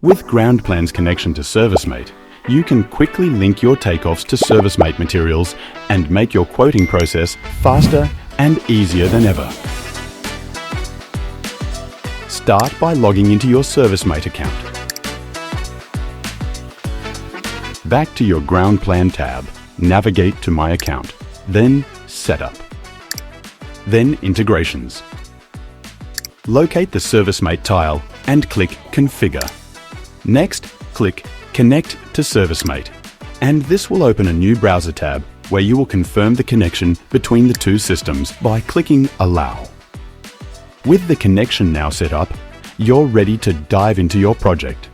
With Groundplan's connection to ServiceMate, you can quickly link your takeoffs to ServiceMate materials and make your quoting process faster and easier than ever. Start by logging into your ServiceMate account. Back to your Groundplan tab, navigate to My Account, then Setup. Then Integrations. Locate the ServiceMate tile and click Configure. Next, click Connect to ServiceMate, and this will open a new browser tab where you will confirm the connection between the two systems by clicking Allow. With the connection now set up, you're ready to dive into your project.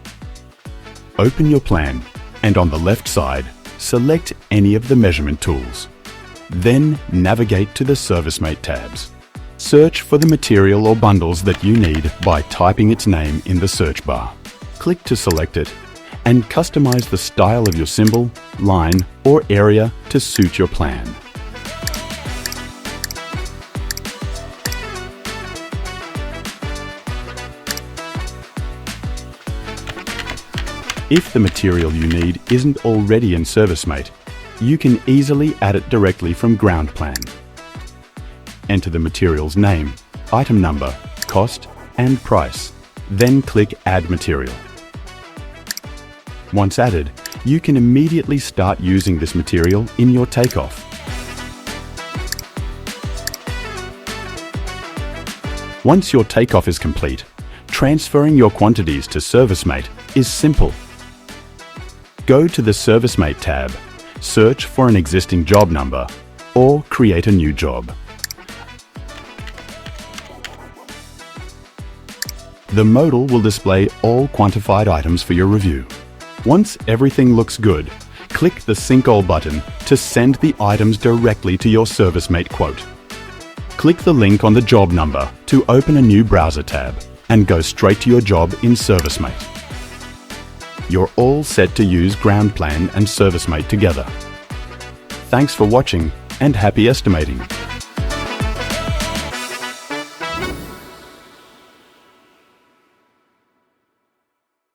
Open your plan, and on the left side, select any of the measurement tools. Then navigate to the ServiceMate tabs. Search for the material or bundles that you need by typing its name in the search bar. Click to select it and customize the style of your symbol, line, or area to suit your plan. If the material you need isn't already in ServiceMate, you can easily add it directly from Groundplan. Enter the material's name, item number, cost, and price. Then click Add Material. Once added, you can immediately start using this material in your takeoff. Once your takeoff is complete, transferring your quantities to ServiceMate is simple. Go to the ServiceMate tab, search for an existing job number, or create a new job. The modal will display all quantified items for your review. Once everything looks good, click the Sync All button to send the items directly to your ServiceMate quote. Click the link on the job number to open a new browser tab and go straight to your job in ServiceMate. You're all set to use Groundplan and ServiceMate together. Thanks for watching and happy estimating!